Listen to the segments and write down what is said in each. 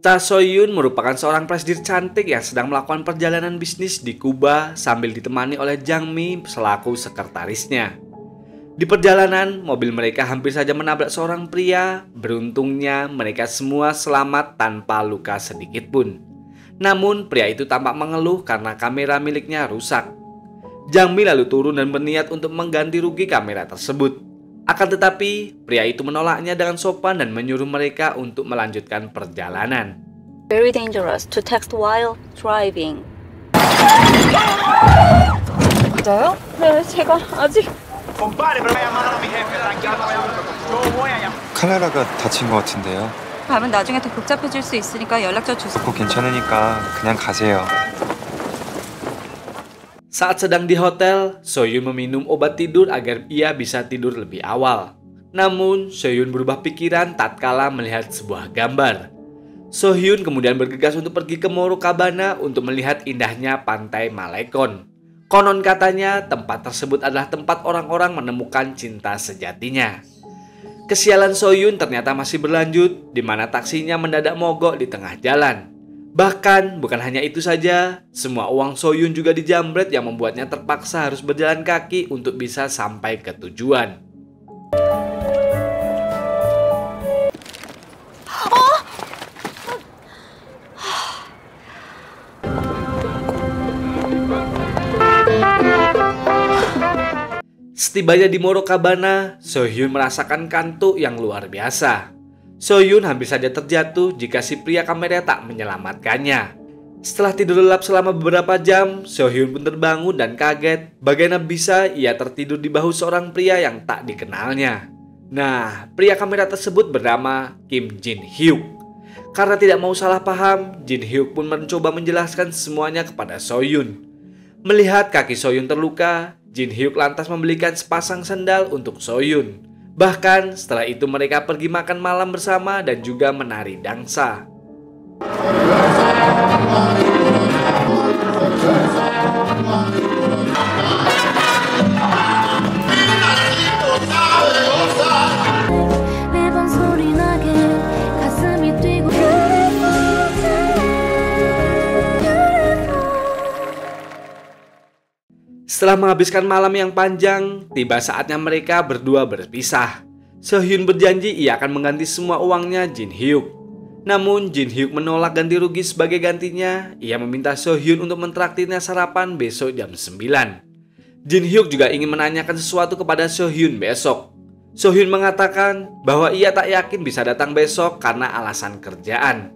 Cha So-hyun merupakan seorang presdir cantik yang sedang melakukan perjalanan bisnis di Kuba sambil ditemani oleh Jang Mi selaku sekretarisnya. Di perjalanan, mobil mereka hampir saja menabrak seorang pria. Beruntungnya, mereka semua selamat tanpa luka sedikit pun. Namun, pria itu tampak mengeluh karena kamera miliknya rusak. Jang Mi lalu turun dan berniat untuk mengganti rugi kamera tersebut. Akan tetapi, pria itu menolaknya dengan sopan dan menyuruh mereka untuk melanjutkan perjalanan. Very dangerous to text while driving. 맞아요? 네, 제가 아직 Compadre, pero voy a llamar a mi jefe, tranquilo, no vaya. Yo voy a llamar. 카메라가 다친 것 같은데요. 가면 나중에 더 복잡해질 수 있으니까 연락처 주세요. 꼭 괜찮으니까 그냥 가세요. Saat sedang di hotel, So-hyun meminum obat tidur agar ia bisa tidur lebih awal. Namun, So-hyun berubah pikiran tatkala melihat sebuah gambar. So-hyun kemudian bergegas untuk pergi ke Morocabana untuk melihat indahnya pantai Malekon. Konon katanya, tempat tersebut adalah tempat orang-orang menemukan cinta sejatinya. Kesialan So-hyun ternyata masih berlanjut, di mana taksinya mendadak mogok di tengah jalan. Bahkan, bukan hanya itu saja, semua uang So-hyun juga dijambret yang membuatnya terpaksa harus berjalan kaki untuk bisa sampai ke tujuan. Setibanya di Morocabana, So-hyun merasakan kantuk yang luar biasa. So-hyun hampir saja terjatuh jika si pria kamera tak menyelamatkannya. Setelah tidur lelap selama beberapa jam, So-hyun pun terbangun dan kaget bagaimana bisa ia tertidur di bahu seorang pria yang tak dikenalnya. Nah, pria kamera tersebut bernama Kim Jin-hyuk. Karena tidak mau salah paham, Jin-hyuk pun mencoba menjelaskan semuanya kepada So-hyun. Melihat kaki So-hyun terluka, Jin-hyuk lantas membelikan sepasang sandal untuk So-hyun. Bahkan setelah itu mereka pergi makan malam bersama dan juga menari dansa. Setelah menghabiskan malam yang panjang, tiba saatnya mereka berdua berpisah. So-hyun berjanji ia akan mengganti semua uangnya Jin-hyuk. Namun Jin-hyuk menolak ganti rugi sebagai gantinya. Ia meminta So-hyun untuk mentraktirnya sarapan besok jam 9. Jin-hyuk juga ingin menanyakan sesuatu kepada So-hyun besok. So-hyun mengatakan bahwa ia tak yakin bisa datang besok karena alasan kerjaan.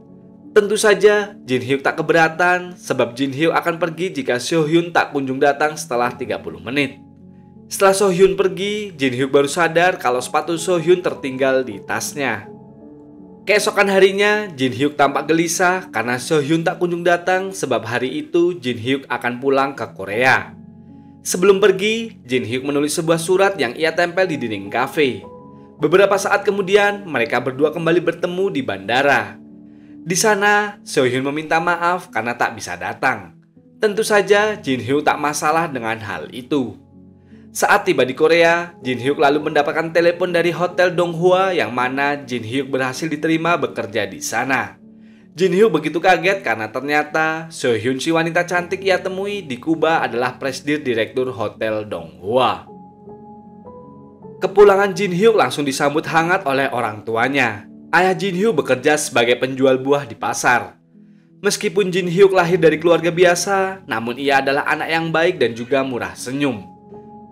Tentu saja Jin-hyuk tak keberatan sebab Jin-hyuk akan pergi jika So-hyun tak kunjung datang setelah 30 menit. Setelah So-hyun pergi, Jin-hyuk baru sadar kalau sepatu So-hyun tertinggal di tasnya. Keesokan harinya, Jin-hyuk tampak gelisah karena So-hyun tak kunjung datang sebab hari itu Jin-hyuk akan pulang ke Korea. Sebelum pergi, Jin-hyuk menulis sebuah surat yang ia tempel di dinding kafe. Beberapa saat kemudian, mereka berdua kembali bertemu di bandara. Di sana, So-hyun meminta maaf karena tak bisa datang. Tentu saja, Jin-hyuk tak masalah dengan hal itu. Saat tiba di Korea, Jin-hyuk lalu mendapatkan telepon dari Hotel Donghua yang mana Jin-hyuk berhasil diterima bekerja di sana. Jin-hyuk begitu kaget karena ternyata So-hyun si wanita cantik ia temui di Kuba adalah presdir direktur Hotel Donghua. Kepulangan Jin-hyuk langsung disambut hangat oleh orang tuanya. Ayah Jin-hyuk bekerja sebagai penjual buah di pasar. Meskipun Jin-hyuk lahir dari keluarga biasa, namun ia adalah anak yang baik dan juga murah senyum.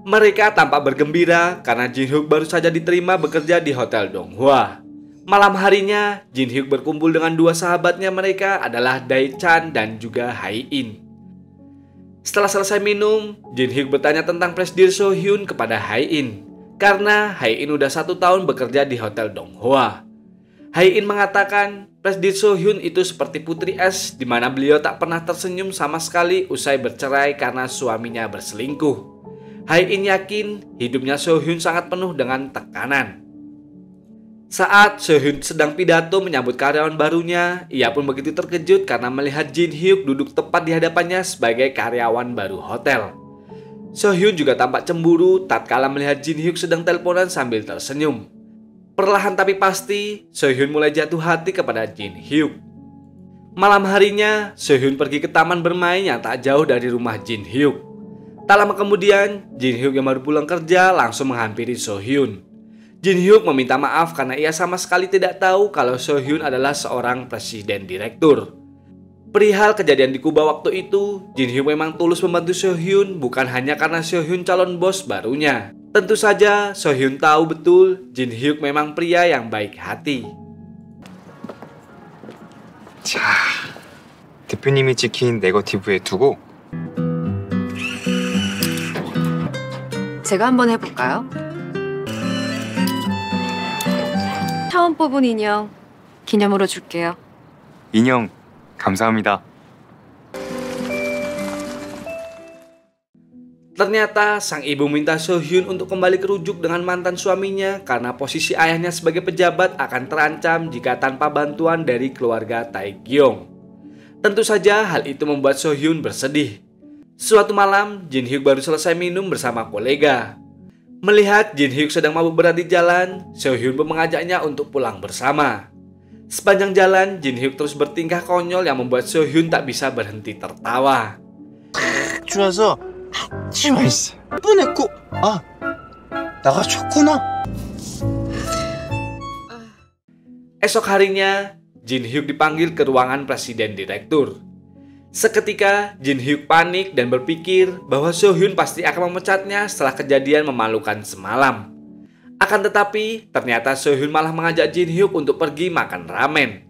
Mereka tampak bergembira karena Jin-hyuk baru saja diterima bekerja di Hotel Donghua. Malam harinya, Jin-hyuk berkumpul dengan dua sahabatnya mereka adalah Dae-chan dan juga Hae-in. Setelah selesai minum, Jin-hyuk bertanya tentang presdir So-hyun kepada Hae-in. Karena Hae-in udah 1 tahun bekerja di Hotel Donghua. Hae-in mengatakan presdir So-hyun itu seperti putri es di mana beliau tak pernah tersenyum sama sekali usai bercerai karena suaminya berselingkuh. Hae-in yakin hidupnya So-hyun sangat penuh dengan tekanan. Saat So-hyun sedang pidato menyambut karyawan barunya, ia pun begitu terkejut karena melihat Jin-hyuk duduk tepat di hadapannya sebagai karyawan baru hotel. So-hyun juga tampak cemburu tatkala melihat Jin-hyuk sedang teleponan sambil tersenyum. Perlahan tapi pasti, So-hyun mulai jatuh hati kepada Jin-hyuk. Malam harinya, Seo-hyun pergi ke taman bermain yang tak jauh dari rumah Jin Hyuk. Tak lama kemudian, Jin Hyuk yang baru pulang kerja langsung menghampiri Seo-hyun. Jin Hyuk meminta maaf karena ia sama sekali tidak tahu kalau Seo-hyun adalah seorang presiden direktur. Perihal kejadian di Kuba waktu itu, Jin Hyuk memang tulus membantu Seo-hyun bukan hanya karena Seo-hyun calon bos barunya. Tentu saja, Seo-hyun tahu betul Jin Hyuk memang pria yang baik hati. 자, 대표님이 찍힌 네거티브에 두고 제가 한번 해볼까요? 처음 뽑은 인형 기념으로 줄게요. 인형 감사합니다. Ternyata sang ibu minta Seo-hyun untuk kembali kerujuk dengan mantan suaminya karena posisi ayahnya sebagai pejabat akan terancam jika tanpa bantuan dari keluarga Tae-gyong. Tentu saja hal itu membuat Seo-hyun bersedih. Suatu malam, Jin Hyuk baru selesai minum bersama kolega. Melihat Jin Hyuk sedang mabuk berat di jalan, Seo-hyun pun mengajaknya untuk pulang bersama. Sepanjang jalan, Jin Hyuk terus bertingkah konyol yang membuat Seo-hyun tak bisa berhenti tertawa. 줄여서 맛있어. 뻔했고 나가 좋구나. Esok harinya, Jin Hyuk dipanggil ke ruangan presiden direktur. Seketika, Jin Hyuk panik dan berpikir bahwa Seo-hyun pasti akan memecatnya setelah kejadian memalukan semalam. Akan tetapi, ternyata Seo-hyun malah mengajak Jin Hyuk untuk pergi makan ramen.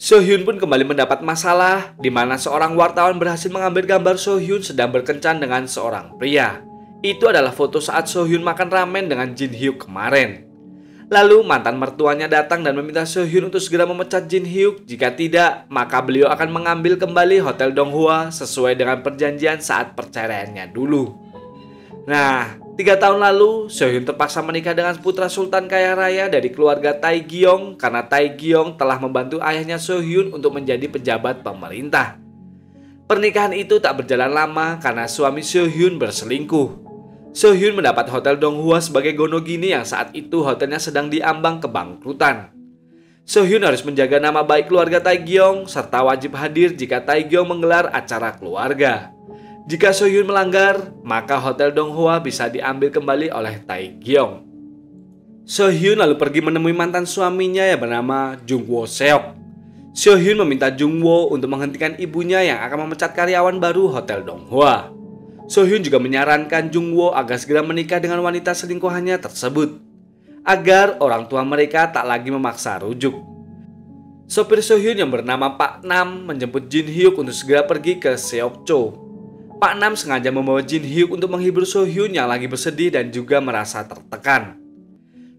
Seo-hyun pun kembali mendapat masalah di mana seorang wartawan berhasil mengambil gambar Seo-hyun sedang berkencan dengan seorang pria. Itu adalah foto saat Seo-hyun makan ramen dengan Jin Hyuk kemarin. Lalu mantan mertuanya datang dan meminta Seo-hyun untuk segera memecat Jin Hyuk. Jika tidak, maka beliau akan mengambil kembali Hotel Donghua sesuai dengan perjanjian saat perceraiannya dulu. Nah, 3 tahun lalu, Seo-hyun terpaksa menikah dengan putra sultan kaya raya dari keluarga Tae-gyong karena Tae-gyong telah membantu ayahnya Seo-hyun untuk menjadi pejabat pemerintah. Pernikahan itu tak berjalan lama karena suami Seo-hyun berselingkuh. Seo-hyun mendapat Hotel Donghua sebagai gonogini yang saat itu hotelnya sedang diambang kebangkrutan. Seo-hyun harus menjaga nama baik keluarga Tae-gyong serta wajib hadir jika Tae-gyong menggelar acara keluarga. Jika Seo-hyun melanggar, maka Hotel Donghua bisa diambil kembali oleh Tae-gyong. Seo-hyun lalu pergi menemui mantan suaminya yang bernama Jung-woo Seok. Seo-hyun meminta Jung-woo untuk menghentikan ibunya yang akan memecat karyawan baru Hotel Donghua. Seo-hyun juga menyarankan Jung-woo agar segera menikah dengan wanita selingkuhannya tersebut, agar orang tua mereka tak lagi memaksa rujuk. Sopir Seo-hyun yang bernama Pak Nam menjemput Jin Hyuk untuk segera pergi ke Seokcho. Pak Nam sengaja membawa Jin Hyuk untuk menghibur Seo-hyun yang lagi bersedih dan juga merasa tertekan.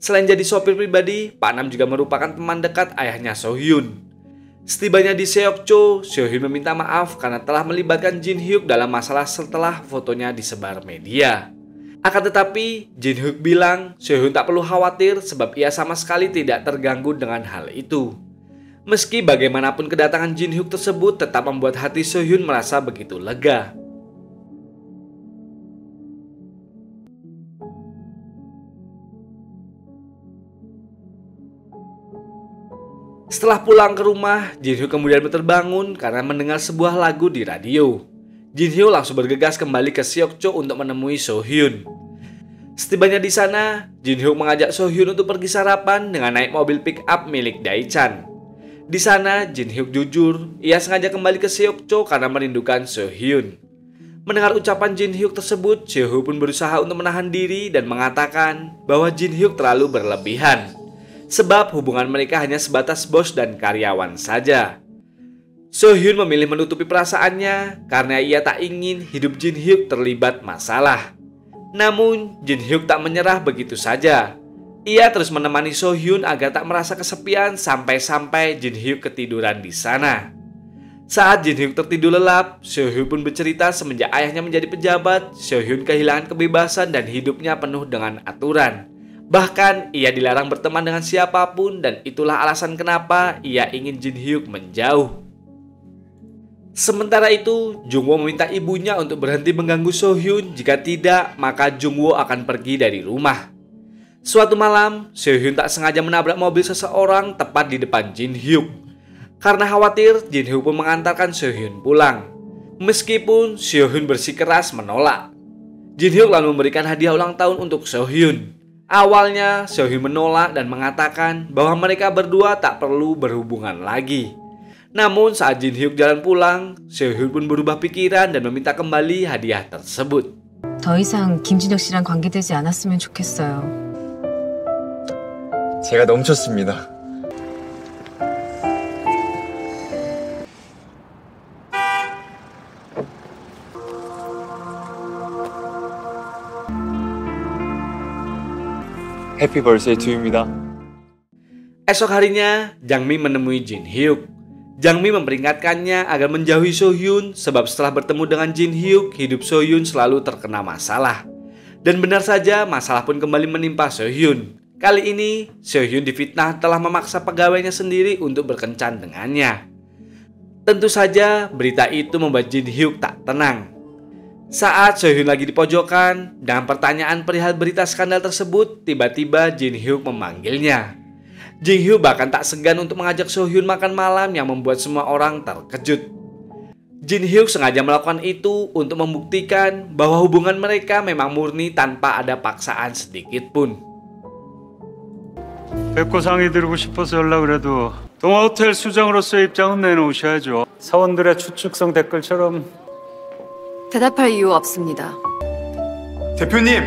Selain jadi sopir pribadi, Pak Nam juga merupakan teman dekat ayahnya Seo-hyun. Setibanya di Seokcho, Seo-hyun meminta maaf karena telah melibatkan Jin Hyuk dalam masalah setelah fotonya disebar media. Akan tetapi, Jin Hyuk bilang Seo-hyun tak perlu khawatir sebab ia sama sekali tidak terganggu dengan hal itu. Meski bagaimanapun kedatangan Jin Hyuk tersebut tetap membuat hati Seo-hyun merasa begitu lega. Setelah pulang ke rumah, Jin Hyuk kemudian terbangun karena mendengar sebuah lagu di radio. Jin Hyuk langsung bergegas kembali ke Seokcho untuk menemui Seo-hyun. Setibanya di sana, Jin Hyuk mengajak Seo-hyun untuk pergi sarapan dengan naik mobil pick-up milik Dae-chan. Di sana, Jin Hyuk jujur, ia sengaja kembali ke Seokcho karena merindukan Seo-hyun. Mendengar ucapan Jin Hyuk tersebut, Seo-hyun pun berusaha untuk menahan diri dan mengatakan bahwa Jin Hyuk terlalu berlebihan. Sebab hubungan mereka hanya sebatas bos dan karyawan saja. Seo-hyun memilih menutupi perasaannya karena ia tak ingin hidup Jin Hyuk terlibat masalah. Namun, Jin Hyuk tak menyerah begitu saja. Ia terus menemani Seo-hyun agar tak merasa kesepian sampai-sampai Jin Hyuk ketiduran di sana. Saat Jin Hyuk tertidur lelap, Seo-hyun pun bercerita semenjak ayahnya menjadi pejabat, Seo-hyun kehilangan kebebasan dan hidupnya penuh dengan aturan. Bahkan ia dilarang berteman dengan siapapun dan itulah alasan kenapa ia ingin Jin Hyuk menjauh. Sementara itu, Jungwoo meminta ibunya untuk berhenti mengganggu Sohyun. Jika tidak, maka Jungwoo akan pergi dari rumah. Suatu malam, Sohyun tak sengaja menabrak mobil seseorang tepat di depan Jin Hyuk. Karena khawatir, Jin Hyuk pun mengantarkan Sohyun pulang. Meskipun Sohyun bersikeras menolak. Jin Hyuk lalu memberikan hadiah ulang tahun untuk Sohyun. Awalnya, Sohyun menolak dan mengatakan bahwa mereka berdua tak perlu berhubungan lagi. Namun saat Jin Hyuk jalan pulang, Sohyun pun berubah pikiran dan meminta kembali hadiah tersebut. 더 이상 김진혁 씨랑 관계되지 않았으면 좋겠어요. 제가 넘쳤습니다. 해피 벌스데이 투유입니다. Esok harinya, Jangmi menemui Jin Hyuk. Jangmi memperingatkannya agar menjauhi Sohyun sebab setelah bertemu dengan Jin Hyuk, hidup Sohyun selalu terkena masalah. Dan benar saja, masalah pun kembali menimpa Sohyun. Kali ini, Sohyun difitnah telah memaksa pegawainya sendiri untuk berkencan dengannya. Tentu saja, berita itu membuat Jin Hyuk tak tenang. Saat Sohyun lagi di pojokan, dengan pertanyaan perihal berita skandal tersebut, tiba-tiba Jin Hyuk memanggilnya. Jin Hyuk bahkan tak segan untuk mengajak Sohyun makan malam yang membuat semua orang terkejut. Jin Hyuk sengaja melakukan itu untuk membuktikan bahwa hubungan mereka memang murni tanpa ada paksaan sedikit pun. 뵙고 상의 드리고 싶어서 연락을 해도 동아호텔 수장으로서의 입장은 내놓으셔야죠. 사원들의 추측성 댓글처럼. 대답할 이유 없습니다. 대표님!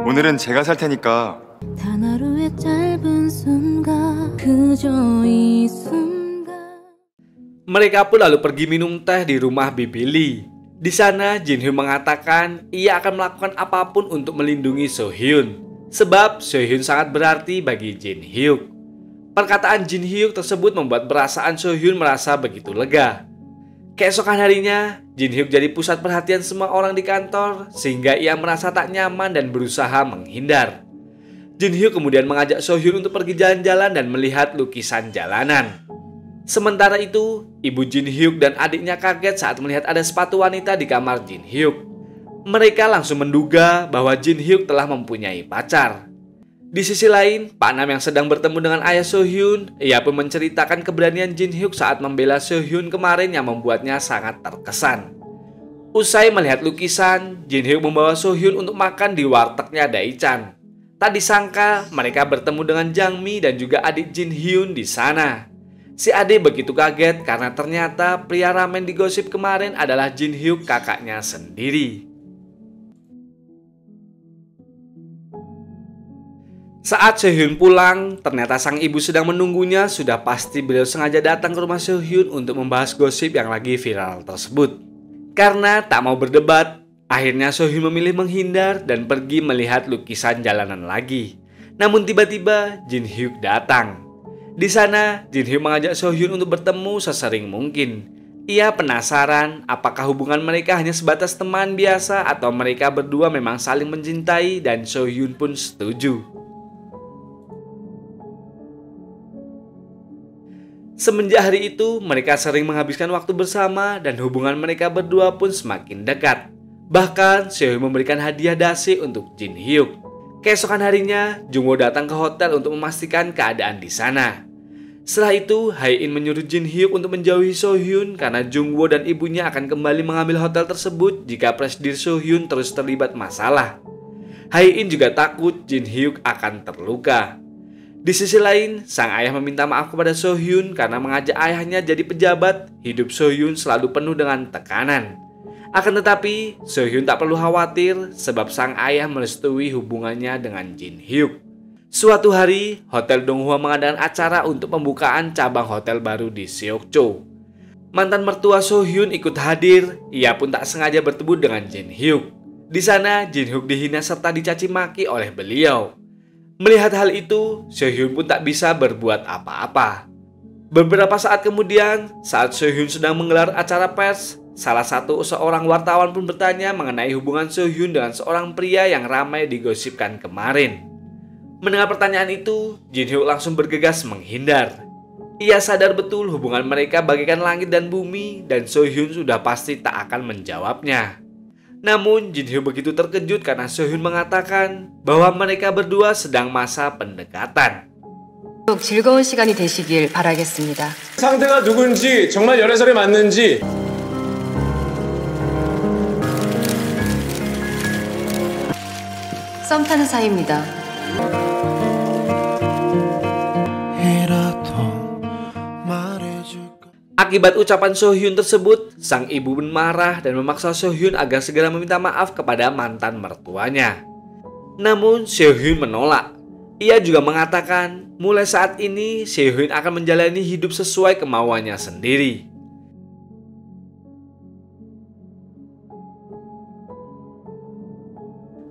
오늘은 제가 살 테니까 단 하루의 짧은 순간 그저 이 순간. Mereka pun lalu pergi minum teh di rumah Bibi Lee. Di sana Jin Hyuk mengatakan ia akan melakukan apapun untuk melindungi Sohyun, sebab Sohyun sangat berarti bagi Jin Hyuk. Perkataan Jin Hyuk tersebut membuat perasaan Sohyun merasa begitu lega. Keesokan harinya, Jin Hyuk jadi pusat perhatian semua orang di kantor sehingga ia merasa tak nyaman dan berusaha menghindar. Jin Hyuk kemudian mengajak Sohyun untuk pergi jalan-jalan dan melihat lukisan jalanan. Sementara itu, ibu Jin Hyuk dan adiknya kaget saat melihat ada sepatu wanita di kamar Jin Hyuk. Mereka langsung menduga bahwa Jin Hyuk telah mempunyai pacar. Di sisi lain, Pak Nam yang sedang bertemu dengan ayah Sohyun, ia pun menceritakan keberanian Jin Hyuk saat membela Sohyun kemarin yang membuatnya sangat terkesan. Usai melihat lukisan, Jin Hyuk membawa Sohyun untuk makan di wartegnya Daichan. Tak disangka mereka bertemu dengan Jangmi dan juga adik Jin Hyun di sana. Si adik begitu kaget karena ternyata pria ramen di gosip kemarin adalah Jin Hyuk kakaknya sendiri. Saat Sohyun pulang, ternyata sang ibu sedang menunggunya. Sudah pasti beliau sengaja datang ke rumah Sohyun untuk membahas gosip yang lagi viral tersebut. Karena tak mau berdebat, akhirnya Sohyun memilih menghindar dan pergi melihat lukisan jalanan lagi. Namun tiba-tiba Jin Hyuk datang. Di sana, Jin Hyuk mengajak Sohyun untuk bertemu sesering mungkin. Ia penasaran apakah hubungan mereka hanya sebatas teman biasa atau mereka berdua memang saling mencintai, dan Sohyun pun setuju. Semenjak hari itu, mereka sering menghabiskan waktu bersama dan hubungan mereka berdua pun semakin dekat. Bahkan, Sohyun memberikan hadiah dasi untuk Jin Hyuk. Keesokan harinya, Jungwoo datang ke hotel untuk memastikan keadaan di sana. Setelah itu, Hae-in menyuruh Jin Hyuk untuk menjauhi Sohyun karena Jungwoo dan ibunya akan kembali mengambil hotel tersebut jika presidir Sohyun terus terlibat masalah. Hae-in juga takut Jin Hyuk akan terluka. Di sisi lain, sang ayah meminta maaf kepada Sohyun karena mengajak ayahnya jadi pejabat. Hidup Sohyun selalu penuh dengan tekanan. Akan tetapi, Sohyun tak perlu khawatir sebab sang ayah merestui hubungannya dengan Jin Hyuk. Suatu hari, Hotel Donghua mengadakan acara untuk pembukaan cabang hotel baru di Seokcho. Mantan mertua Sohyun ikut hadir. Ia pun tak sengaja bertemu dengan Jin Hyuk. Di sana, Jin Hyuk dihina serta dicaci maki oleh beliau. Melihat hal itu, Sohyun pun tak bisa berbuat apa-apa. Beberapa saat kemudian, saat Sohyun sedang menggelar acara pers, salah satu seorang wartawan pun bertanya mengenai hubungan Sohyun dengan seorang pria yang ramai digosipkan kemarin. Mendengar pertanyaan itu, Jin Hyuk langsung bergegas menghindar. Ia sadar betul hubungan mereka bagaikan langit dan bumi dan So Hyun sudah pasti tak akan menjawabnya. Namun Jin Hyuk begitu terkejut karena So Hyun mengatakan bahwa mereka berdua sedang masa pendekatan. 즐거운 시간이 되시길 바라겠습니다. 상대가 누군지 정말 열애설이 맞는지 썸 타는 사이입니다. Akibat ucapan So Hyun tersebut, sang ibu pun marah dan memaksa So Hyun agar segera meminta maaf kepada mantan mertuanya. Namun So Hyun menolak. Ia juga mengatakan mulai saat ini So Hyun akan menjalani hidup sesuai kemauannya sendiri.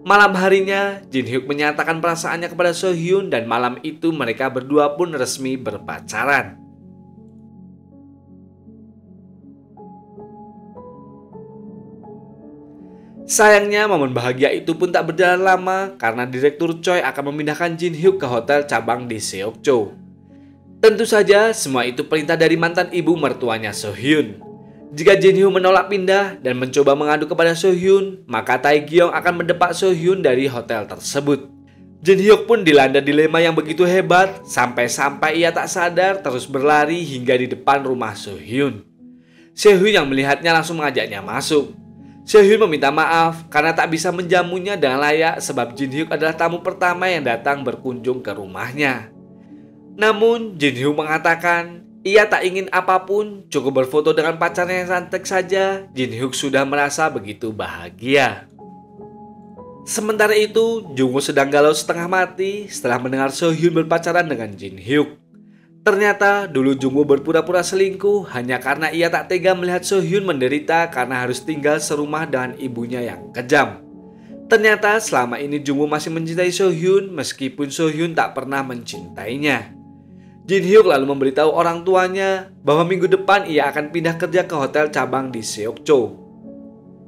Malam harinya, Jin Hyuk menyatakan perasaannya kepada So Hyun dan malam itu mereka berdua pun resmi berpacaran. Sayangnya momen bahagia itu pun tak berjalan lama karena Direktur Choi akan memindahkan Jin Hyuk ke hotel cabang di Seokcho. Tentu saja semua itu perintah dari mantan ibu mertuanya So Hyun. Jika Jin Hyuk menolak pindah dan mencoba mengadu kepada So Hyun, maka Tae Gyeong akan mendepak So Hyun dari hotel tersebut. Jin Hyuk pun dilanda dilema yang begitu hebat sampai-sampai ia tak sadar terus berlari hingga di depan rumah So Hyun. So Hyun yang melihatnya langsung mengajaknya masuk. So Hyun meminta maaf karena tak bisa menjamunya dengan layak sebab Jin Hyuk adalah tamu pertama yang datang berkunjung ke rumahnya. Namun Jin Hyuk mengatakan ia tak ingin apapun, cukup berfoto dengan pacarnya yang cantik saja. Jin Hyuk sudah merasa begitu bahagia. Sementara itu, Jungwoo sedang galau setengah mati setelah mendengar So Hyun berpacaran dengan Jin Hyuk. Ternyata dulu Jungwoo berpura-pura selingkuh hanya karena ia tak tega melihat So Hyun menderita karena harus tinggal serumah dengan ibunya yang kejam. Ternyata selama ini Jungwoo masih mencintai So Hyun meskipun So Hyun tak pernah mencintainya. Jin Hyuk lalu memberitahu orang tuanya bahwa minggu depan ia akan pindah kerja ke hotel cabang di Seokcho.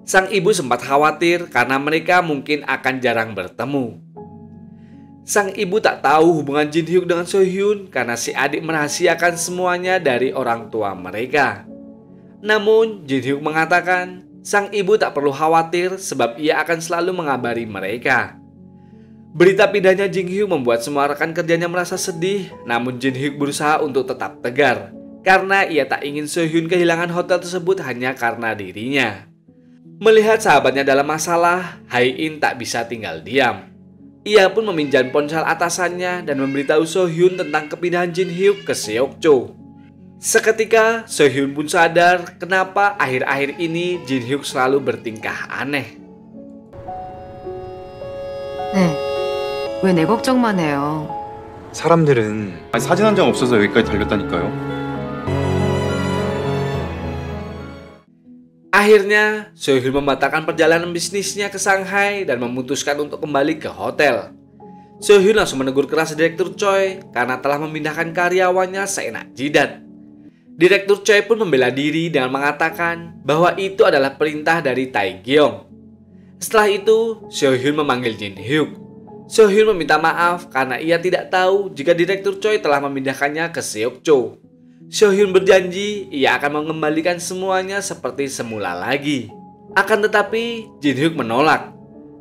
Sang ibu sempat khawatir karena mereka mungkin akan jarang bertemu. Sang ibu tak tahu hubungan Jin Hyuk dengan So Hyun karena si adik merahasiakan semuanya dari orang tua mereka. Namun Jin Hyuk mengatakan sang ibu tak perlu khawatir sebab ia akan selalu mengabari mereka. Berita pindahnya Jin Hyuk membuat semua rekan kerjanya merasa sedih, namun Jin Hyuk berusaha untuk tetap tegar karena ia tak ingin So Hyun kehilangan hotel tersebut hanya karena dirinya. Melihat sahabatnya dalam masalah, Hae In tak bisa tinggal diam. Ia pun meminjam ponsel atasannya dan memberitahu So Hyun tentang kepindahan Jin Hyuk ke Seokcho. Seketika So Hyun pun sadar kenapa akhir-akhir ini Jin Hyuk selalu bertingkah aneh. 왜 내 걱정만 해요? 사람들은 사진 한 장 없어서 여기까지 달렸다니까요. Akhirnya, So Hyun membatalkan perjalanan bisnisnya ke Shanghai dan memutuskan untuk kembali ke hotel. So Hyun langsung menegur keras Direktur Choi karena telah memindahkan karyawannya seenak jidat. Direktur Choi pun membela diri dengan mengatakan bahwa itu adalah perintah dari Tae Gyeong. Setelah itu, So Hyun memanggil Jin Hyuk. So Hyun meminta maaf karena ia tidak tahu jika Direktur Choi telah memindahkannya ke Seokcho. So Hyun berjanji ia akan mengembalikan semuanya seperti semula lagi. Akan tetapi Jin Hyuk menolak.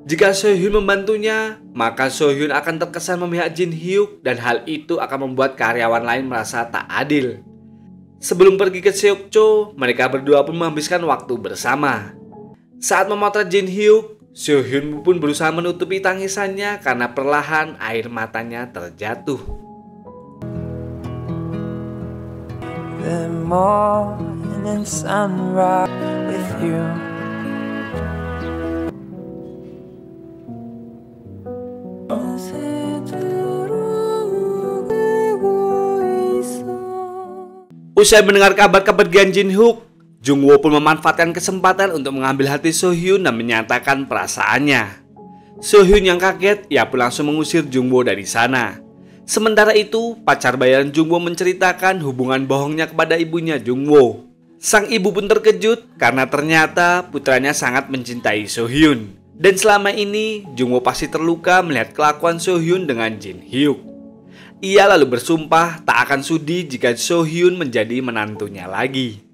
Jika So Hyun membantunya, maka So Hyun akan terkesan memihak Jin Hyuk dan hal itu akan membuat karyawan lain merasa tak adil. Sebelum pergi ke Seokcho, mereka berdua pun menghabiskan waktu bersama. Saat memotret Jin Hyuk, So Hyun pun berusaha menutupi tangisannya karena perlahan air matanya terjatuh. The morning sunrise with you. Usai mendengar kabar kepergian Jin Hyuk, Jungwoo pun memanfaatkan kesempatan untuk mengambil hati So Hyun dan menyatakan perasaannya. So Hyun yang kaget, ia pun langsung mengusir Jungwoo dari sana. Sementara itu, pacar bayaran Jungwoo menceritakan hubungan bohongnya kepada ibunya Jungwoo. Sang ibu pun terkejut karena ternyata putranya sangat mencintai So Hyun. Dan selama ini, Jungwoo pasti terluka melihat kelakuan So-hyun dengan Jin Hyuk. Ia lalu bersumpah tak akan sudi jika So-hyun menjadi menantunya lagi.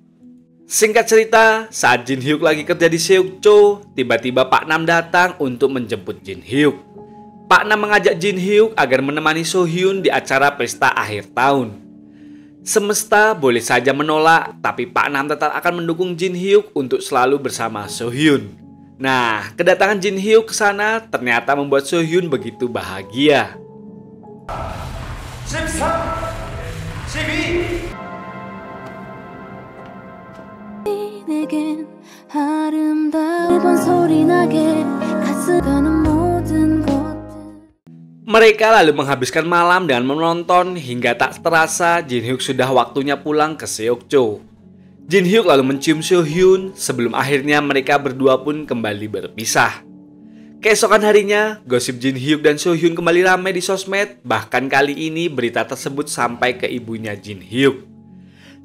Singkat cerita, saat Jin Hyuk lagi kerja di Seokcho, tiba-tiba Pak Nam datang untuk menjemput Jin Hyuk. Pak Nam mengajak Jin Hyuk agar menemani So-hyun di acara pesta akhir tahun. Semesta boleh saja menolak, tapi Pak Nam tetap akan mendukung Jin Hyuk untuk selalu bersama So-hyun. Nah, kedatangan Jin Hyuk ke sana ternyata membuat So-hyun begitu bahagia. 13, 12 내겐 아름다운 소리 나게 가슴 가는 모든 곳. Mereka lalu menghabiskan malam dengan menonton hingga tak terasa Jin Hyuk sudah waktunya pulang ke Seokcho. Jin Hyuk lalu mencium So-hyun sebelum akhirnya mereka berdua pun kembali berpisah. Keesokan harinya, gosip Jin Hyuk dan So-hyun kembali ramai di sosmed. Bahkan kali ini berita tersebut sampai ke ibunya Jin Hyuk.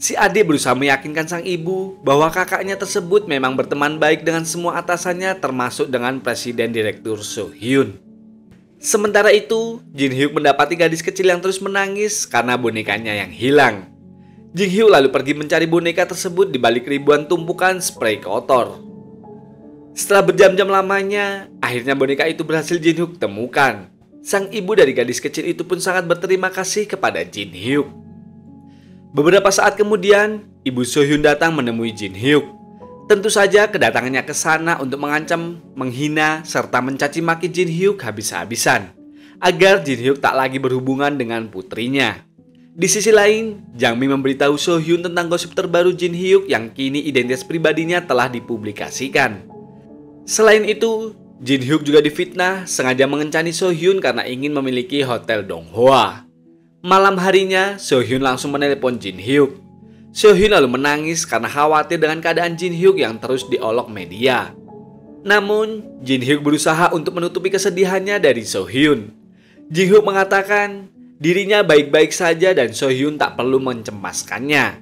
Si adik berusaha meyakinkan sang ibu bahwa kakaknya tersebut memang berteman baik dengan semua atasannya termasuk dengan presiden direktur So-hyun. Sementara itu, Jin Hyuk mendapati gadis kecil yang terus menangis karena bonekanya yang hilang. Jin Hyuk lalu pergi mencari boneka tersebut di balik ribuan tumpukan spray kotor. Setelah berjam-jam lamanya, akhirnya boneka itu berhasil Jin Hyuk temukan. Sang ibu dari gadis kecil itu pun sangat berterima kasih kepada Jin Hyuk. Beberapa saat kemudian, ibu So-hyun datang menemui Jin Hyuk. Tentu saja kedatangannya ke sana untuk mengancam, menghina, serta mencaci maki Jin Hyuk habis-habisan agar Jin Hyuk tak lagi berhubungan dengan putrinya. Di sisi lain, Jang Mi memberitahu So-hyun tentang gosip terbaru Jin Hyuk yang kini identitas pribadinya telah dipublikasikan. Selain itu, Jin Hyuk juga difitnah sengaja mengencani So-hyun karena ingin memiliki hotel Donghwa. Malam harinya, So-hyun langsung menelepon Jin Hyuk. So-hyun lalu menangis karena khawatir dengan keadaan Jin Hyuk yang terus diolok media. Namun, Jin Hyuk berusaha untuk menutupi kesedihannya dari So-hyun. Jin Hyuk mengatakan dirinya baik-baik saja dan So-hyun tak perlu mencemaskannya.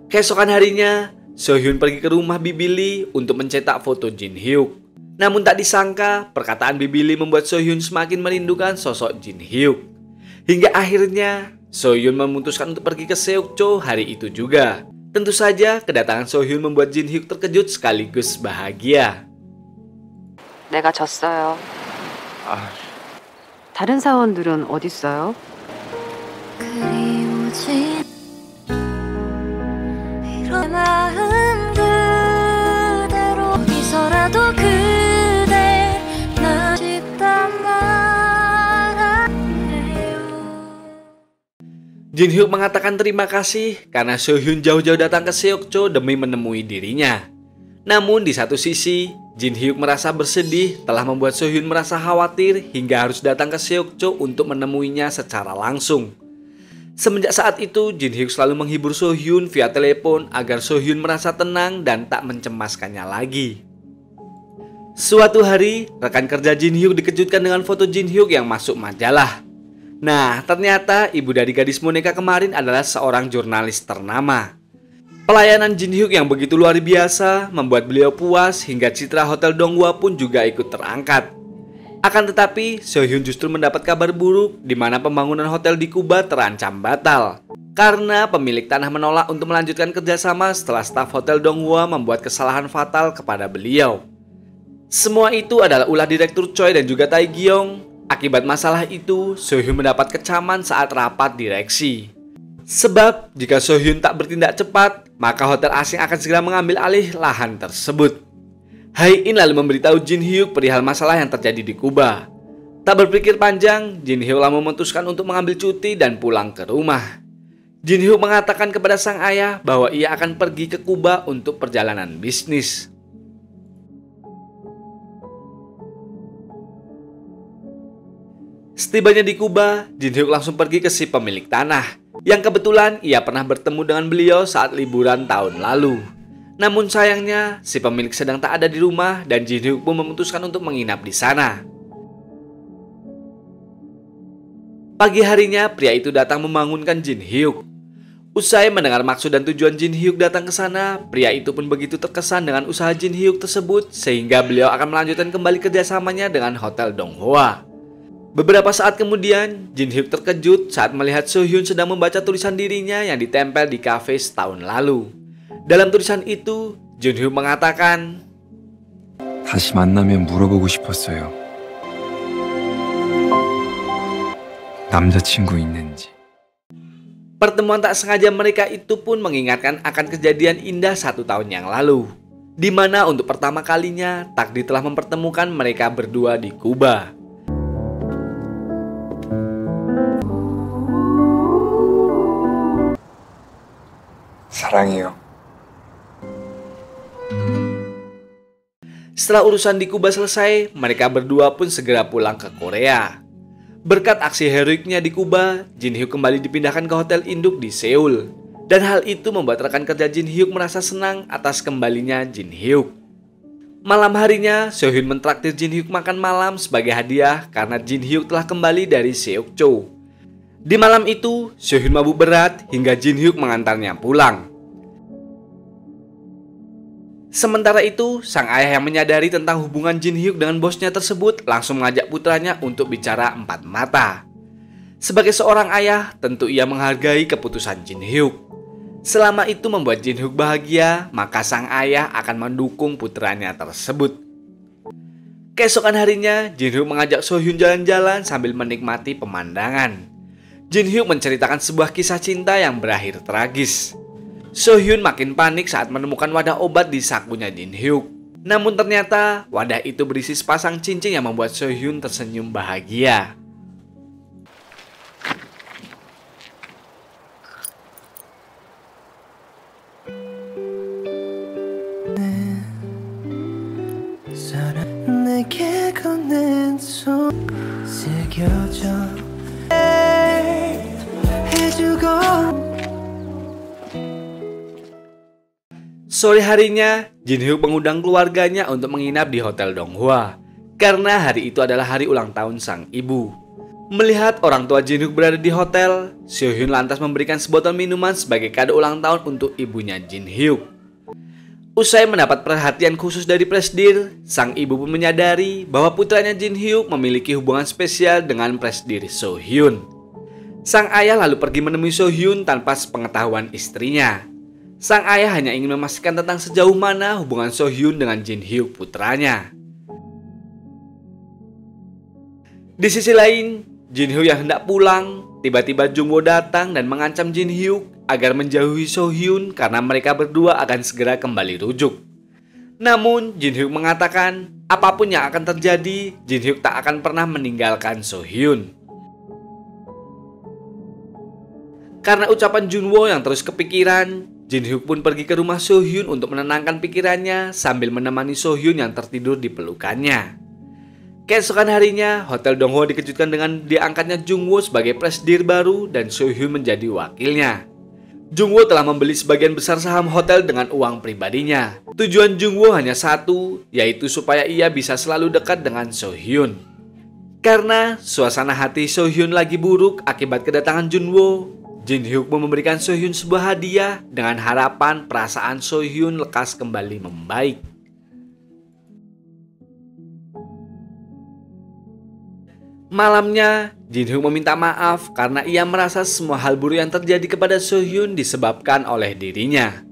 Keesokan harinya, So-hyun pergi ke rumah Bibi Lee untuk mencetak foto Jin Hyuk. Namun tak disangka, perkataan Bibi Lee membuat So-hyun semakin merindukan sosok Jin Hyuk. Hingga akhirnya, So-hyun memutuskan untuk pergi ke Seokcho hari itu juga. Tentu saja, kedatangan So-hyun membuat Jin Hyuk terkejut sekaligus bahagia. 내가 졌어요. 다른 사원들은 어디 있어요? 그리워진 이런 마음 그대로 어디서라도 그대 나 싶단 말아요. Jin Hyuk mengatakan terima kasih karena So-hyun jauh-jauh datang ke Seokcho demi menemui dirinya. Namun di satu sisi, Jin Hyuk merasa bersedih telah membuat So-hyun merasa khawatir hingga harus datang ke Seokcho untuk menemuinya secara langsung. Semenjak saat itu, Jin Hyuk selalu menghibur So-hyun via telepon agar So-hyun merasa tenang dan tak mencemaskannya lagi. Suatu hari, rekan kerja Jin Hyuk dikejutkan dengan foto Jin Hyuk yang masuk majalah. Nah, ternyata ibu dari gadis boneka kemarin adalah seorang jurnalis ternama. Pelayanan Jin Hyuk yang begitu luar biasa membuat beliau puas hingga citra hotel Donghwa pun juga ikut terangkat. Akan tetapi, So-hyun justru mendapat kabar buruk di mana pembangunan hotel di Kuba terancam batal. Karena pemilik tanah menolak untuk melanjutkan kerjasama setelah staf hotel Donghwa membuat kesalahan fatal kepada beliau. Semua itu adalah ulah Direktur Choi dan juga Tae Gyong. Akibat masalah itu, So-hyun mendapat kecaman saat rapat direksi. Sebab jika So-hyun tak bertindak cepat, maka hotel asing akan segera mengambil alih lahan tersebut. Hae-in lalu memberitahu Jin Hyuk perihal masalah yang terjadi di Kuba. Tak berpikir panjang, Jin Hyuk lalu memutuskan untuk mengambil cuti dan pulang ke rumah. Jin Hyuk mengatakan kepada sang ayah bahwa ia akan pergi ke Kuba untuk perjalanan bisnis. Setibanya di Kuba, Jin Hyuk langsung pergi ke si pemilik tanah, yang kebetulan ia pernah bertemu dengan beliau saat liburan tahun lalu. Namun sayangnya, si pemilik sedang tak ada di rumah dan Jin Hyuk pun memutuskan untuk menginap di sana. Pagi harinya, pria itu datang membangunkan Jin Hyuk. Usai mendengar maksud dan tujuan Jin Hyuk datang ke sana, pria itu pun begitu terkesan dengan usaha Jin Hyuk tersebut sehingga beliau akan melanjutkan kembali kerjasamanya dengan Hotel Donghua. Beberapa saat kemudian, Jin Hyuk terkejut saat melihat So Hyun sedang membaca tulisan dirinya yang ditempel di kafe setahun lalu. Dalam tulisan itu, Jin Hyuk mengatakan, 다시 만나면 물어보고 싶었어요. 남자친구 있는지. pertemuan tak sengaja mereka itu pun mengingatkan akan kejadian indah 1 tahun yang lalu, di mana untuk pertama kalinya takdir telah mempertemukan mereka berdua di Kuba. 사랑해요. Setelah urusan di Kuba selesai, mereka berdua pun segera pulang ke Korea. Berkat aksi heroiknya di Kuba, Jin Hyuk kembali dipindahkan ke hotel induk di Seoul. Dan hal itu membuat rekan kerja Jin Hyuk merasa senang atas kembalinya Jin Hyuk. Malam harinya, So Hyun mentraktir Jin Hyuk makan malam sebagai hadiah karena Jin Hyuk telah kembali dari Seokcho. Di malam itu, So Hyun mabuk berat hingga Jin Hyuk mengantarnya pulang. Sementara itu, sang ayah yang menyadari tentang hubungan Jin Hyuk dengan bosnya tersebut langsung mengajak putranya untuk bicara 4 mata. Sebagai seorang ayah, tentu ia menghargai keputusan Jin Hyuk. Selama itu membuat Jin Hyuk bahagia, maka sang ayah akan mendukung putranya tersebut. Keesokan harinya, Jin Hyuk mengajak So Hyun jalan-jalan sambil menikmati pemandangan. Jin Hyuk menceritakan sebuah kisah cinta yang berakhir tragis. So Hyun makin panik saat menemukan wadah obat di sakunya Jin Hyuk. Namun ternyata wadah itu berisi sepasang cincin yang membuat So Hyun tersenyum bahagia. Sore harinya, Jin Hyuk mengundang keluarganya untuk menginap di Hotel Donghua karena hari itu adalah hari ulang tahun sang ibu. Melihat orang tua Jin Hyuk berada di hotel, So Hyun lantas memberikan sebotol minuman sebagai kado ulang tahun untuk ibunya Jin Hyuk. Usai mendapat perhatian khusus dari Presdir, sang ibu pun menyadari bahwa putranya Jin Hyuk memiliki hubungan spesial dengan Presdir So Hyun. Sang ayah lalu pergi menemui So Hyun tanpa sepengetahuan istrinya. Sang ayah hanya ingin memastikan tentang sejauh mana hubungan So Hyun dengan Jin Hyuk putranya. Di sisi lain, Jin Hyuk yang hendak pulang, tiba-tiba Jungwoo datang dan mengancam Jin Hyuk agar menjauhi So Hyun karena mereka berdua akan segera kembali rujuk. Namun, Jin Hyuk mengatakan apapun yang akan terjadi, Jin Hyuk tak akan pernah meninggalkan So Hyun. Karena ucapan Jungwoo yang terus kepikiran, Jin Hyuk pun pergi ke rumah So Hyun untuk menenangkan pikirannya sambil menemani So Hyun yang tertidur di pelukannya. Keesokan harinya, Hotel Donghua dikejutkan dengan diangkatnya Jungwoo sebagai presdir baru dan So Hyun menjadi wakilnya. Jungwoo telah membeli sebagian besar saham hotel dengan uang pribadinya. Tujuan Jungwoo hanya satu, yaitu supaya ia bisa selalu dekat dengan So Hyun. Karena suasana hati So Hyun lagi buruk akibat kedatangan Jungwoo, Jin Hyuk pun memberikan So Hyun sebuah hadiah dengan harapan perasaan So Hyun lekas kembali membaik. Malamnya, Jin Hyuk meminta maaf karena ia merasa semua hal buruk yang terjadi kepada So Hyun disebabkan oleh dirinya.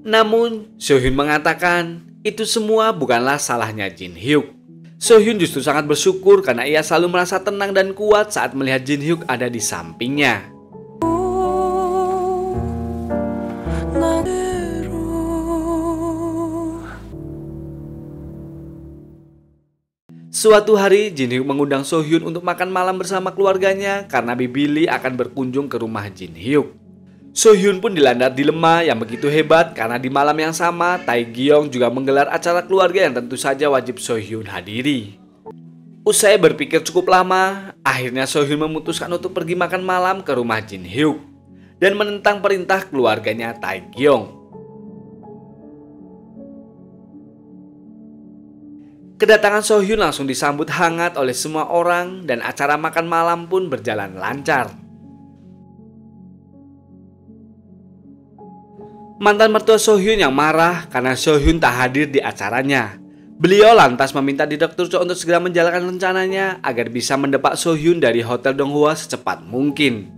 Namun, So Hyun mengatakan itu semua bukanlah salahnya Jin Hyuk. So Hyun justru sangat bersyukur karena ia selalu merasa tenang dan kuat saat melihat Jin Hyuk ada di sampingnya. Suatu hari, Jin Hyuk mengundang So Hyun untuk makan malam bersama keluarganya karena Bibi Lee akan berkunjung ke rumah Jin Hyuk. So Hyun pun dilanda dilema yang begitu hebat karena di malam yang sama, Tae Gyeong juga menggelar acara keluarga yang tentu saja wajib So Hyun hadiri. Usai berpikir cukup lama, akhirnya So Hyun memutuskan untuk pergi makan malam ke rumah Jin Hyuk dan menentang perintah keluarganya Tae Gyeong. Kedatangan So Hyun langsung disambut hangat oleh semua orang dan acara makan malam pun berjalan lancar. Mantan mertua So-hyun yang marah karena So-hyun tak hadir di acaranya. Beliau lantas meminta Direktur Cho untuk segera menjalankan rencananya agar bisa mendepak So-hyun dari Hotel Donghua secepat mungkin.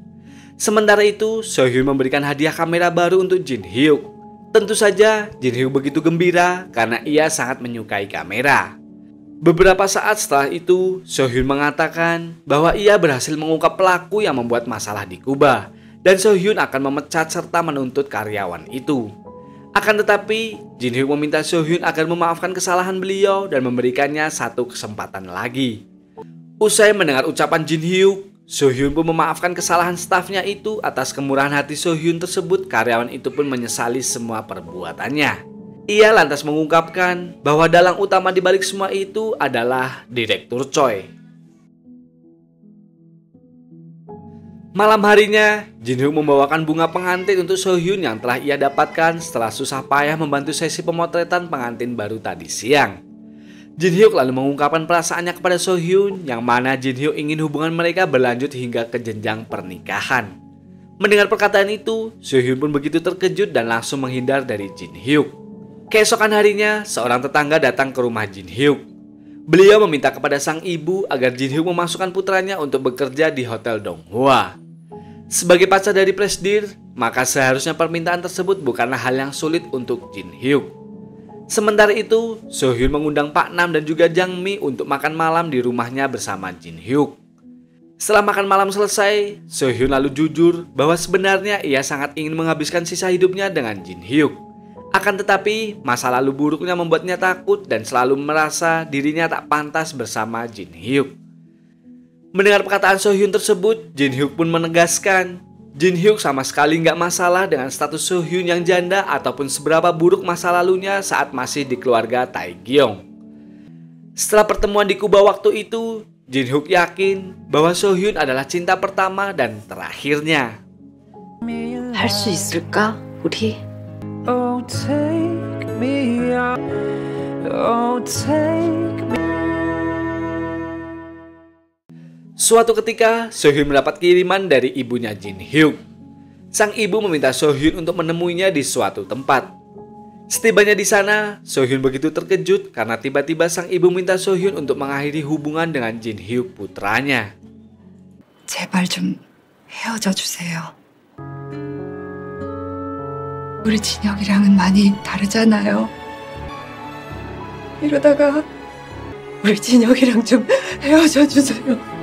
Sementara itu, So-hyun memberikan hadiah kamera baru untuk Jin Hyuk. Tentu saja, Jin Hyuk begitu gembira karena ia sangat menyukai kamera. Beberapa saat setelah itu, So-hyun mengatakan bahwa ia berhasil mengungkap pelaku yang membuat masalah di Kuba, dan So-hyun akan memecat serta menuntut karyawan itu. Akan tetapi, Jin Hyuk meminta So-hyun agar memaafkan kesalahan beliau dan memberikannya satu kesempatan lagi. Usai mendengar ucapan Jin Hyuk, So-hyun pun memaafkan kesalahan stafnya itu atas kemurahan hati So-hyun tersebut. Karyawan itu pun menyesali semua perbuatannya. Ia lantas mengungkapkan bahwa dalang utama di balik semua itu adalah Direktur Choi. Malam harinya, Jin Hyuk membawakan bunga pengantin untuk So-hyun yang telah ia dapatkan setelah susah payah membantu sesi pemotretan pengantin baru tadi siang. Jin Hyuk lalu mengungkapkan perasaannya kepada So-hyun, yang mana Jin Hyuk ingin hubungan mereka berlanjut hingga ke jenjang pernikahan. Mendengar perkataan itu, So-hyun pun begitu terkejut dan langsung menghindar dari Jin Hyuk. Keesokan harinya, seorang tetangga datang ke rumah Jin Hyuk. Beliau meminta kepada sang ibu agar Jin Hyuk memasukkan putranya untuk bekerja di Hotel Donghua. Sebagai pacar dari Presdir, maka seharusnya permintaan tersebut bukanlah hal yang sulit untuk Jin Hyuk. Sementara itu, So-hyun mengundang Pak Nam dan juga Jang Mi untuk makan malam di rumahnya bersama Jin Hyuk. Setelah makan malam selesai, So-hyun lalu jujur bahwa sebenarnya ia sangat ingin menghabiskan sisa hidupnya dengan Jin Hyuk. Akan tetapi, masa lalu buruknya membuatnya takut dan selalu merasa dirinya tak pantas bersama Jin Hyuk. Mendengar perkataan So-hyun tersebut, Jin Hyuk pun menegaskan Jin Hyuk sama sekali nggak masalah dengan status So-hyun yang janda ataupun seberapa buruk masa lalunya saat masih di keluarga Taegyeong. Setelah pertemuan di Kuba waktu itu, Jin Hyuk yakin bahwa So-hyun adalah cinta pertama dan terakhirnya. 할 수 있을까, 우리? Oh, take me out. Oh, take me. Suatu ketika, So-hyun mendapat kiriman dari ibunya Jin Hyuk. Sang ibu meminta So-hyun untuk menemuinya di suatu tempat. Setibanya di sana, So-hyun begitu terkejut karena tiba-tiba sang ibu minta So-hyun untuk mengakhiri hubungan dengan Jin Hyuk putranya. 제발 좀 헤어져 주세요. 우리 진혁이랑은 많이 다르잖아요. 이러다가 우리 진혁이랑 좀 헤어져 주세요.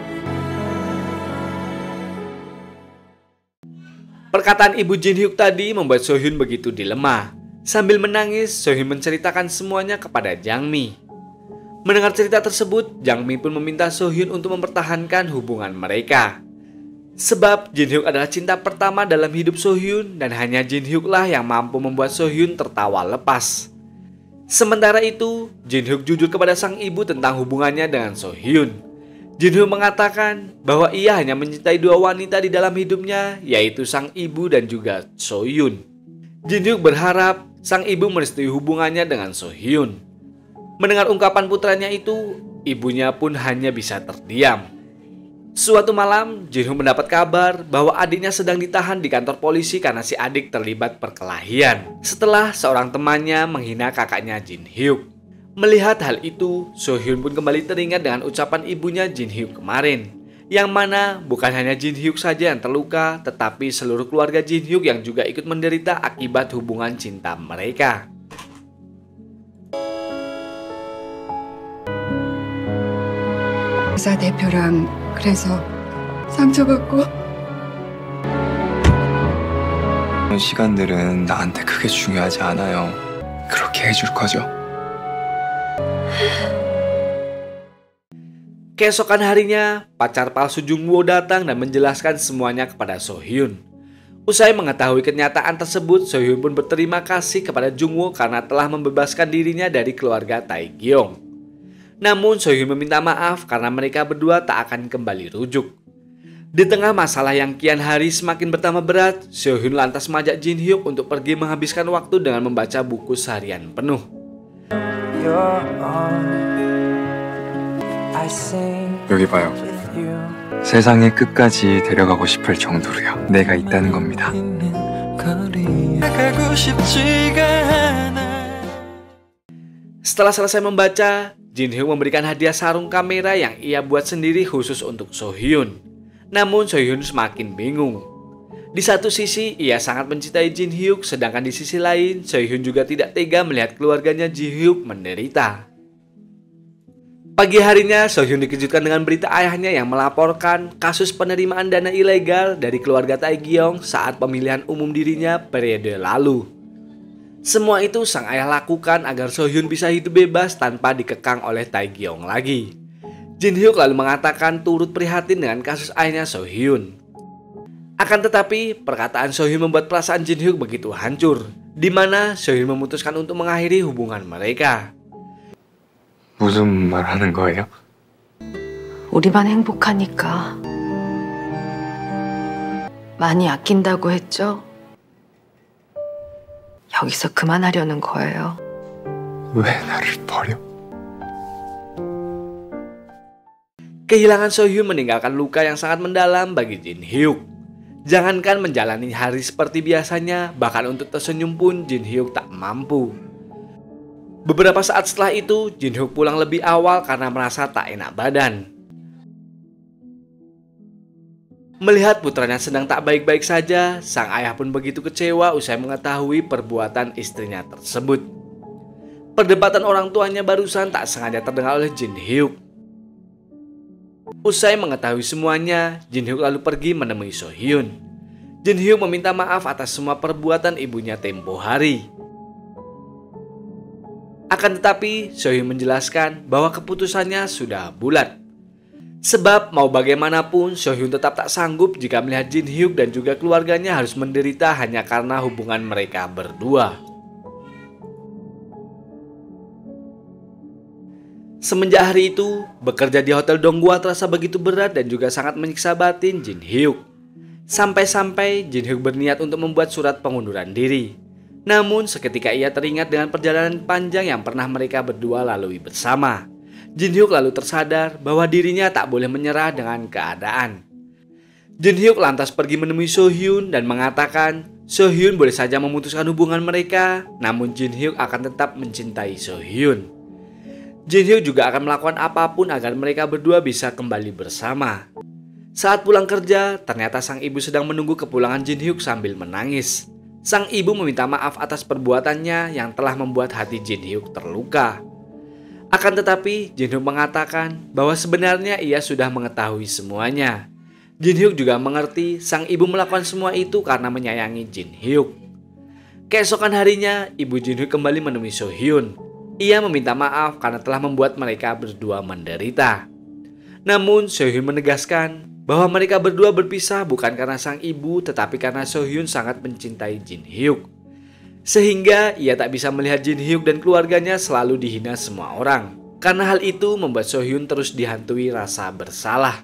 Perkataan ibu Jin Hyuk tadi membuat So-hyun begitu dilema. Sambil menangis, So-hyun menceritakan semuanya kepada Jang Mi. Mendengar cerita tersebut, Jang Mi pun meminta So-hyun untuk mempertahankan hubungan mereka. Sebab Jin Hyuk adalah cinta pertama dalam hidup So-hyun dan hanya Jin Hyuk lah yang mampu membuat So-hyun tertawa lepas. Sementara itu, Jin Hyuk jujur kepada sang ibu tentang hubungannya dengan So-hyun. Jin Hyuk mengatakan bahwa ia hanya mencintai dua wanita di dalam hidupnya, yaitu sang ibu dan juga So-hyun. Jin Hyuk berharap sang ibu merestui hubungannya dengan So-hyun. Mendengar ungkapan putranya itu, ibunya pun hanya bisa terdiam. Suatu malam, Jin Hyuk mendapat kabar bahwa adiknya sedang ditahan di kantor polisi karena si adik terlibat perkelahian setelah seorang temannya menghina kakaknya Jin Hyuk. Melihat hal itu, So-hyun pun kembali teringat dengan ucapan ibunya Jin Hyuk kemarin, yang mana bukan hanya Jin Hyuk saja yang terluka, tetapi seluruh keluarga Jin Hyuk yang juga ikut menderita akibat hubungan cinta mereka. 회사 대표랑 그래서 상처받고 그런 시간들은 나한테 크게 중요하지 않아요. 그렇게 해줄 거죠? Keesokan harinya, pacar palsu Jungwoo datang dan menjelaskan semuanya kepada So-hyun. Usai mengetahui kenyataan tersebut, So-hyun pun berterima kasih kepada Jungwoo karena telah membebaskan dirinya dari keluarga Taegyeong. Namun So-hyun meminta maaf karena mereka berdua tak akan kembali rujuk. Di tengah masalah yang kian hari semakin bertambah berat, So-hyun lantas mengajak Jin Hyuk untuk pergi menghabiskan waktu dengan membaca buku seharian penuh. 여기 봐요. 세상의 끝까지 데려가고 싶을 정도로요. 내가 있다는 겁니다. 거리에 가고 싶지가 않아. Setelah selesai membaca, Jin Hyuk memberikan hadiah sarung kamera yang ia buat sendiri khusus untuk So Hyun. Namun So Hyun semakin bingung. Di satu sisi ia sangat mencintai Jin Hyuk, sedangkan di sisi lain So Hyun juga tidak tega melihat keluarganya Jin Hyuk menderita. Pagi harinya So Hyun dikejutkan dengan berita ayahnya yang melaporkan kasus penerimaan dana ilegal dari keluarga Taegyeong saat pemilihan umum dirinya periode lalu. Semua itu sang ayah lakukan agar So Hyun bisa hidup bebas tanpa dikekang oleh Taegyeong lagi. Jin Hyuk lalu mengatakan turut prihatin dengan kasus ayahnya So Hyun. Akan tetapi perkataan So Hyun membuat perasaan Jin Hyuk begitu hancur, di mana So Hyun memutuskan untuk mengakhiri hubungan mereka. 무슨 말 하는 거예요? 우리만 행복하니까. 많이 아낀다고 했죠? 여기서 그만하려는 거예요. 왜 나를 버려? Kehilangan So Hyun meninggalkan luka yang sangat mendalam bagi Jin Hyuk. Jangankan menjalani hari seperti biasanya, bahkan untuk tersenyum pun Jin Hyuk tak mampu. Beberapa saat setelah itu, Jin Hyuk pulang lebih awal karena merasa tak enak badan. Melihat putranya sedang tak baik-baik saja, sang ayah pun begitu kecewa usai mengetahui perbuatan istrinya tersebut. Perdebatan orang tuanya barusan tak sengaja terdengar oleh Jin Hyuk. Usai mengetahui semuanya, Jin Hyuk lalu pergi menemui So Hyun. Jin Hyuk meminta maaf atas semua perbuatan ibunya tempo hari. Akan tetapi, So Hyun menjelaskan bahwa keputusannya sudah bulat. Sebab mau bagaimanapun, So Hyun tetap tak sanggup jika melihat Jin Hyuk dan juga keluarganya harus menderita hanya karena hubungan mereka berdua. Semenjak hari itu, bekerja di Hotel Donggua terasa begitu berat dan juga sangat menyiksa batin Jin Hyuk. Sampai-sampai Jin Hyuk berniat untuk membuat surat pengunduran diri. Namun seketika ia teringat dengan perjalanan panjang yang pernah mereka berdua lalui bersama. Jin Hyuk lalu tersadar bahwa dirinya tak boleh menyerah dengan keadaan. Jin Hyuk lantas pergi menemui So Hyun dan mengatakan So Hyun boleh saja memutuskan hubungan mereka, namun Jin Hyuk akan tetap mencintai So Hyun. Jin Hyuk juga akan melakukan apapun agar mereka berdua bisa kembali bersama. Saat pulang kerja, ternyata sang ibu sedang menunggu kepulangan Jin Hyuk sambil menangis. Sang ibu meminta maaf atas perbuatannya yang telah membuat hati Jin Hyuk terluka. Akan tetapi, Jin Hyuk mengatakan bahwa sebenarnya ia sudah mengetahui semuanya. Jin Hyuk juga mengerti sang ibu melakukan semua itu karena menyayangi Jin Hyuk. Keesokan harinya, ibu Jin Hyuk kembali menemui So Hyun. Ia meminta maaf karena telah membuat mereka berdua menderita. Namun, So Hyun menegaskan bahwa mereka berdua berpisah bukan karena sang ibu, tetapi karena So Hyun sangat mencintai Jin Hyuk. Sehingga ia tak bisa melihat Jin Hyuk dan keluarganya selalu dihina semua orang. Karena hal itu membuat So Hyun terus dihantui rasa bersalah.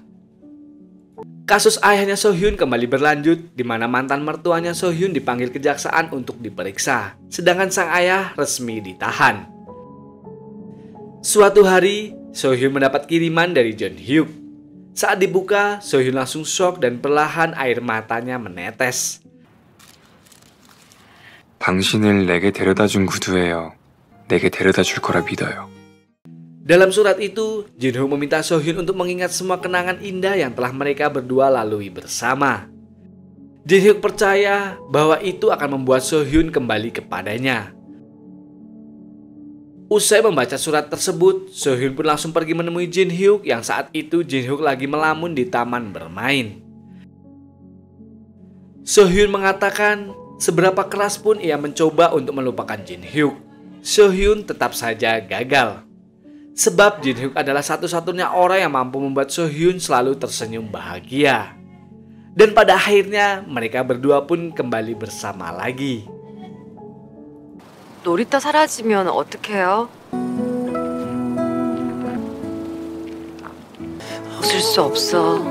Kasus ayahnya So Hyun kembali berlanjut, di mana mantan mertuanya So Hyun dipanggil kejaksaan untuk diperiksa, sedangkan sang ayah resmi ditahan. Suatu hari, So Hyun mendapat kiriman dari Jin Hyuk. Saat dibuka, So Hyun langsung shock dan perlahan air matanya menetes. 당신을 내게 데려다 준 구두예요. 내게 데려다 줄 거라 믿어요. Dalam surat itu, Jin Hyuk meminta So Hyun untuk mengingat semua kenangan indah yang telah mereka berdua lalui bersama. Jin Hyuk percaya bahwa itu akan membuat So Hyun kembali kepadanya. Usai membaca surat tersebut, So Hyun pun langsung pergi menemui Jin Hyuk yang saat itu Jin Hyuk lagi melamun di taman bermain. So Hyun mengatakan seberapa keras pun ia mencoba untuk melupakan Jin Hyuk, So Hyun tetap saja gagal. Sebab Jin Hyuk adalah satu-satunya orang yang mampu membuat So Hyun selalu tersenyum bahagia. Dan pada akhirnya mereka berdua pun kembali bersama lagi. 놀이터 사라지면 어떡해요? 웃을 수 없어.